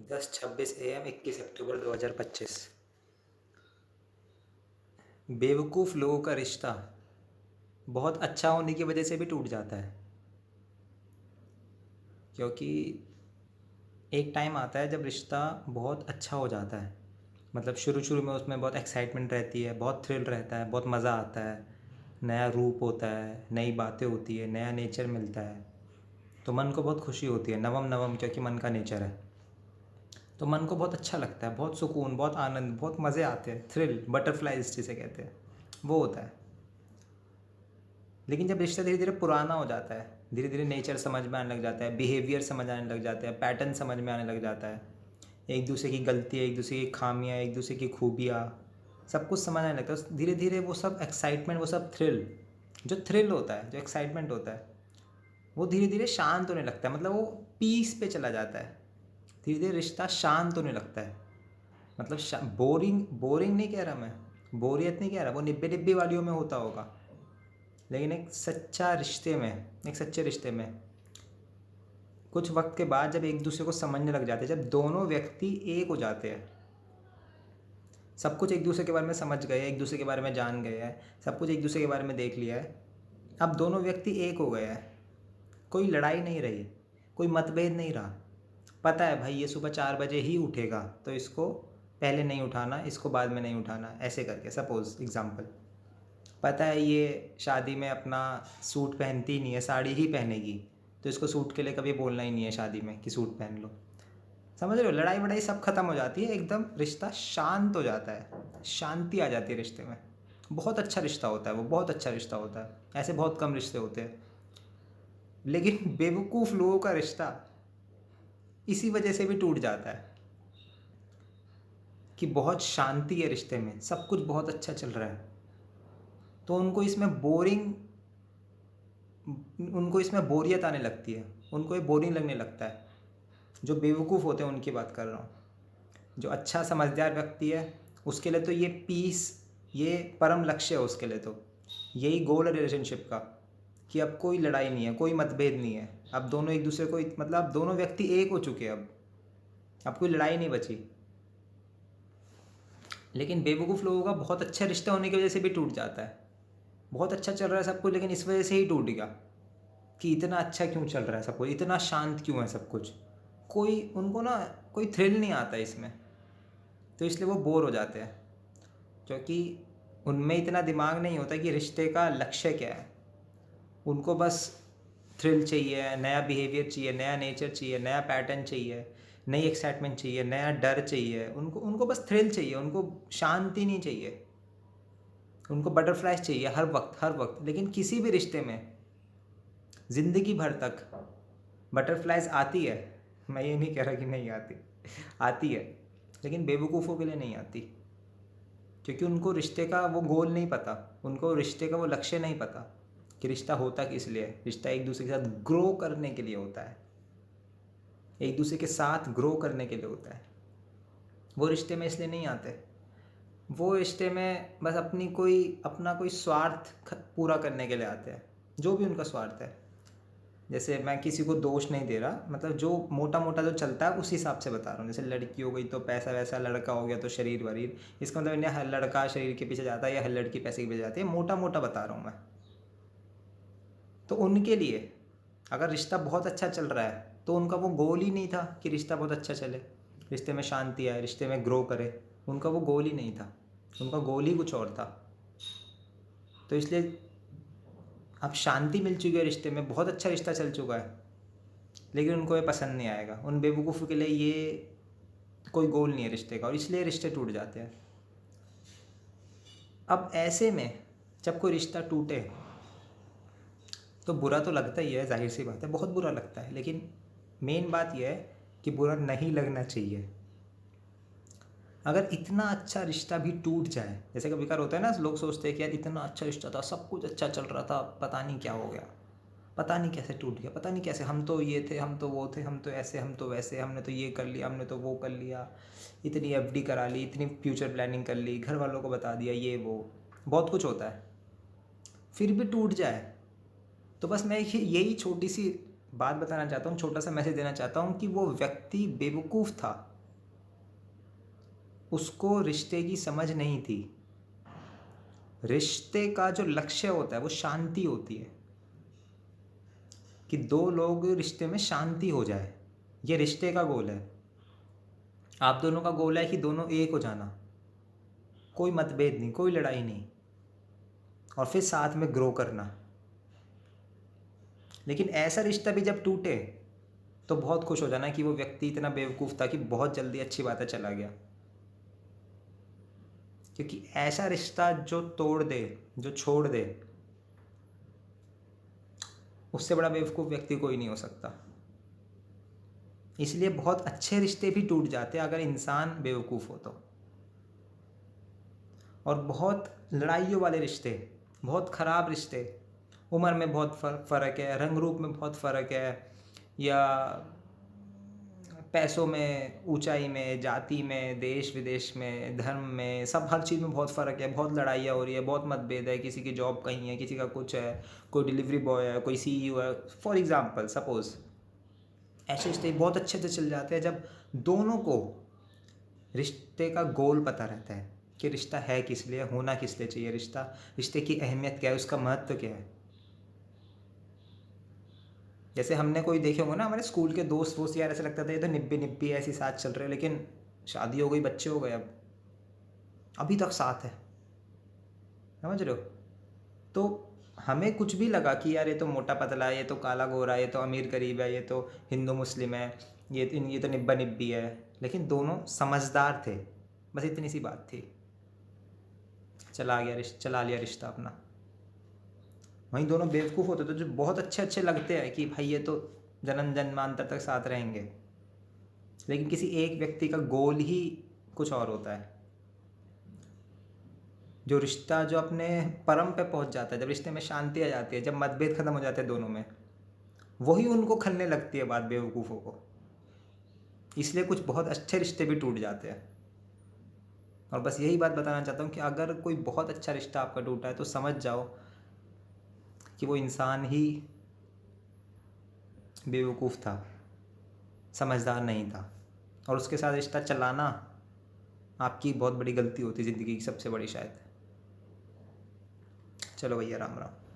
10:26 AM 21 अक्टूबर 2025। बेवकूफ़ लोगों का रिश्ता बहुत अच्छा होने की वजह से भी टूट जाता है, क्योंकि एक टाइम आता है जब रिश्ता बहुत अच्छा हो जाता है। मतलब शुरू शुरू में उसमें बहुत एक्साइटमेंट रहती है, बहुत थ्रिल रहता है, बहुत मज़ा आता है, नया रूप होता है, नई बातें होती है, नया नेचर मिलता है, तो मन को बहुत खुशी होती है। नवम नवम, क्योंकि मन का नेचर है, तो मन को बहुत अच्छा लगता है, बहुत सुकून, बहुत आनंद, बहुत मज़े आते हैं, थ्रिल, बटरफ्लाइज जिसे कहते हैं, वो होता है। लेकिन जब रिश्ता धीरे धीरे पुराना हो जाता है, धीरे धीरे नेचर समझ में आने लग जाता है, बिहेवियर समझ आने लग जाते हैं, पैटर्न समझ में आने लग जाता है, एक दूसरे की गलतियाँ, एक दूसरे की खामियाँ, एक दूसरे की खूबियाँ, सब कुछ समझ आने लगता है। धीरे धीरे वो सब एक्साइटमेंट, वो सब थ्रिल होता है, जो एक्साइटमेंट होता है, वो धीरे धीरे शांत होने लगता है। मतलब वो पीस पे चला जाता है, धीरे धीरे रिश्ता शांत होने लगता है। मतलब बोरिंग बोरिंग नहीं कह रहा मैं, बोरियत नहीं कह रहा, वो निब्बे डिब्बी वालियों में होता होगा, लेकिन एक सच्चे रिश्ते में कुछ वक्त के बाद जब एक दूसरे को समझने लग जाते हैं, जब दोनों व्यक्ति एक हो जाते हैं, सब कुछ एक दूसरे के बारे में समझ गए, एक दूसरे के बारे में जान गए हैं, सब कुछ एक दूसरे के बारे में देख लिया है, अब दोनों व्यक्ति एक हो गए हैं, कोई लड़ाई नहीं रही, कोई मतभेद नहीं रहा। पता है भाई ये सुबह 4 बजे ही उठेगा, तो इसको पहले नहीं उठाना, इसको बाद में नहीं उठाना, ऐसे करके सपोज एग्जाम्पल। पता है ये शादी में अपना सूट पहनती ही नहीं है, साड़ी ही पहनेगी, तो इसको सूट के लिए कभी बोलना ही नहीं है शादी में कि सूट पहन लो। समझ रहे हो, लड़ाई वड़ाई सब खत्म हो जाती है, एकदम रिश्ता शांत हो जाता है, शांति आ जाती है रिश्ते में। बहुत अच्छा रिश्ता होता है वो, बहुत अच्छा रिश्ता होता है। ऐसे बहुत कम रिश्ते होते हैं, लेकिन बेवकूफ़ लोगों का रिश्ता इसी वजह से भी टूट जाता है कि बहुत शांति है रिश्ते में, सब कुछ बहुत अच्छा चल रहा है, तो उनको इसमें बोरियत आने लगती है, उनको ये बोरिंग लगने लगता है। जो बेवकूफ़ होते हैं उनकी बात कर रहा हूँ। जो अच्छा समझदार व्यक्ति है उसके लिए तो ये पीस, ये परम लक्ष्य है उसके लिए, तो यही गोल है रिलेशनशिप का, कि अब कोई लड़ाई नहीं है, कोई मतभेद नहीं है, अब दोनों एक दूसरे को, मतलब अब दोनों व्यक्ति एक हो चुके हैं, अब कोई लड़ाई नहीं बची। लेकिन बेवकूफ़ लोगों का बहुत अच्छा रिश्ता होने की वजह से भी टूट जाता है। बहुत अच्छा चल रहा है सब कुछ, लेकिन इस वजह से ही टूट गया कि इतना अच्छा क्यों चल रहा है सब कुछ, इतना शांत क्यों है सब कुछ, कोई उनको ना कोई थ्रिल नहीं आता इसमें, तो इसलिए वो बोर हो जाते हैं, क्योंकि उनमें इतना दिमाग नहीं होता कि रिश्ते का लक्ष्य क्या है। उनको बस थ्रिल चाहिए, नया बिहेवियर चाहिए, नया नेचर चाहिए, नया पैटर्न चाहिए, नई एक्साइटमेंट चाहिए, नया डर चाहिए, उनको उनको बस थ्रिल चाहिए, उनको शांति नहीं चाहिए, उनको बटरफ्लाइज चाहिए हर वक्त। लेकिन किसी भी रिश्ते में ज़िंदगी भर तक बटरफ्लाइज आती है, मैं ये नहीं कह रहा कि नहीं आती, आती है, लेकिन बेवकूफ़ों के लिए नहीं आती, क्योंकि उनको रिश्ते का वो गोल नहीं पता, उनको रिश्ते का वो लक्ष्य नहीं पता कि रिश्ता होता किस लिए है। रिश्ता एक दूसरे के साथ ग्रो करने के लिए होता है, एक दूसरे के साथ ग्रो करने के लिए होता है। वो रिश्ते में इसलिए नहीं आते, वो रिश्ते में बस अपना कोई स्वार्थ पूरा करने के लिए आते हैं, जो भी उनका स्वार्थ है। जैसे मैं किसी को दोष नहीं दे रहा, मतलब जो मोटा मोटा जो चलता है उस हिसाब से बता रहा हूँ। जैसे लड़की हो गई तो पैसा वैसा, लड़का हो गया तो शरीर वरीर, इसका मतलब नहीं हर लड़का शरीर के पीछे जाता है या हर लड़की पैसे के पीछे जाती है, मोटा मोटा बता रहा हूँ मैं। तो उनके लिए अगर रिश्ता बहुत अच्छा चल रहा है तो उनका वो गोल ही नहीं था कि रिश्ता बहुत अच्छा चले, रिश्ते में शांति आए, रिश्ते में ग्रो करे, उनका वो गोल ही नहीं था, उनका गोल ही कुछ और था। तो इसलिए अब शांति मिल चुकी है रिश्ते में, बहुत अच्छा रिश्ता चल चुका है, लेकिन उनको ये पसंद नहीं आएगा। उन बेवकूफ़ों के लिए ये कोई गोल नहीं है रिश्ते का, और इसलिए रिश्ते टूट जाते हैं। अब ऐसे में जब कोई रिश्ता टूटे तो बुरा तो लगता ही है, जाहिर सी बात है, बहुत बुरा लगता है, लेकिन मेन बात यह है कि बुरा नहीं लगना चाहिए। अगर इतना अच्छा रिश्ता भी टूट जाए, जैसे कभी कभार होता है ना, लोग सोचते हैं कि यार इतना अच्छा रिश्ता था, सब कुछ अच्छा चल रहा था, पता नहीं क्या हो गया, पता नहीं कैसे टूट गया, पता नहीं कैसे, हम तो ये थे, हम तो वो थे, हम तो ऐसे, हम तो वैसे, हमने तो ये कर लिया, हमने तो वो कर लिया, इतनी एफडी करा ली, इतनी फ्यूचर प्लानिंग कर ली, घर वालों को बता दिया, ये वो बहुत कुछ होता है। फिर भी टूट जाए तो बस मैं यही छोटी सी बात बताना चाहता हूँ, छोटा सा मैसेज देना चाहता हूँ कि वो व्यक्ति बेवकूफ़ था, उसको रिश्ते की समझ नहीं थी। रिश्ते का जो लक्ष्य होता है वो शांति होती है, कि दो लोग रिश्ते में शांति हो जाए, ये रिश्ते का गोल है। आप दोनों का गोल है कि दोनों एक हो जाना, कोई मतभेद नहीं, कोई लड़ाई नहीं, और फिर साथ में ग्रो करना। लेकिन ऐसा रिश्ता भी जब टूटे तो बहुत खुश हो जाना कि वो व्यक्ति इतना बेवकूफ़ था कि बहुत जल्दी अच्छी बातें चला गया। क्योंकि ऐसा रिश्ता जो तोड़ दे, जो छोड़ दे, उससे बड़ा बेवकूफ़ व्यक्ति कोई नहीं हो सकता। इसलिए बहुत अच्छे रिश्ते भी टूट जाते हैं अगर इंसान बेवकूफ़ हो तो। और बहुत लड़ाइयों वाले रिश्ते, बहुत ख़राब रिश्ते, उम्र में बहुत फ़र्क है, रंग रूप में बहुत फ़र्क है, या पैसों में, ऊंचाई में, जाति में, देश विदेश में, धर्म में, सब हर चीज़ में बहुत फ़र्क है, बहुत लड़ाइयाँ हो रही है, बहुत मतभेद है, किसी की जॉब कहीं है, किसी का कुछ है, कोई डिलीवरी बॉय है, कोई CEO है, फॉर एग्ज़ाम्पल सपोज़। ऐसे रिश्ते बहुत अच्छे से चल जाते हैं जब दोनों को रिश्ते का गोल पता रहता है कि रिश्ता है किस लिए, होना किस लिए चाहिए, रिश्ते की अहमियत क्या है, उसका महत्व क्या है। जैसे हमने कोई देखे होंगे ना, हमारे स्कूल के दोस्त यार, ऐसे लगता था ये तो निब्बी निब्बी ऐसी साथ चल रहे हैं, लेकिन शादी हो गई, बच्चे हो गए, अब अभी तक साथ है। समझ रहे हो? तो हमें कुछ भी लगा कि यार ये तो मोटा पतला है, ये तो काला गोरा है, ये तो अमीर गरीब है, ये तो हिंदू मुस्लिम है, ये तो निब्बा निब्बी है, लेकिन दोनों समझदार थे, बस इतनी सी बात थी। चला लिया रिश्ता अपना। वहीं दोनों बेवकूफ़ होते तो जो बहुत अच्छे अच्छे लगते हैं कि भाई ये तो जन्म जन्मांतर तक साथ रहेंगे, लेकिन किसी एक व्यक्ति का गोल ही कुछ और होता है। जो रिश्ता जो अपने परम पे पहुंच जाता है, जब रिश्ते में शांति आ जाती है, जब मतभेद खत्म हो जाते हैं दोनों में, वही उनको खलने लगती है बात, बेवकूफ़ों को। इसलिए कुछ बहुत अच्छे रिश्ते भी टूट जाते हैं। और बस यही बात बताना चाहता हूँ कि अगर कोई बहुत अच्छा रिश्ता आपका टूटा है तो समझ जाओ कि वो इंसान ही बेवकूफ़ था, समझदार नहीं था, और उसके साथ रिश्ता चलाना आपकी बहुत बड़ी गलती होती है, ज़िंदगी की सबसे बड़ी शायद। चलो भैया, राम राम।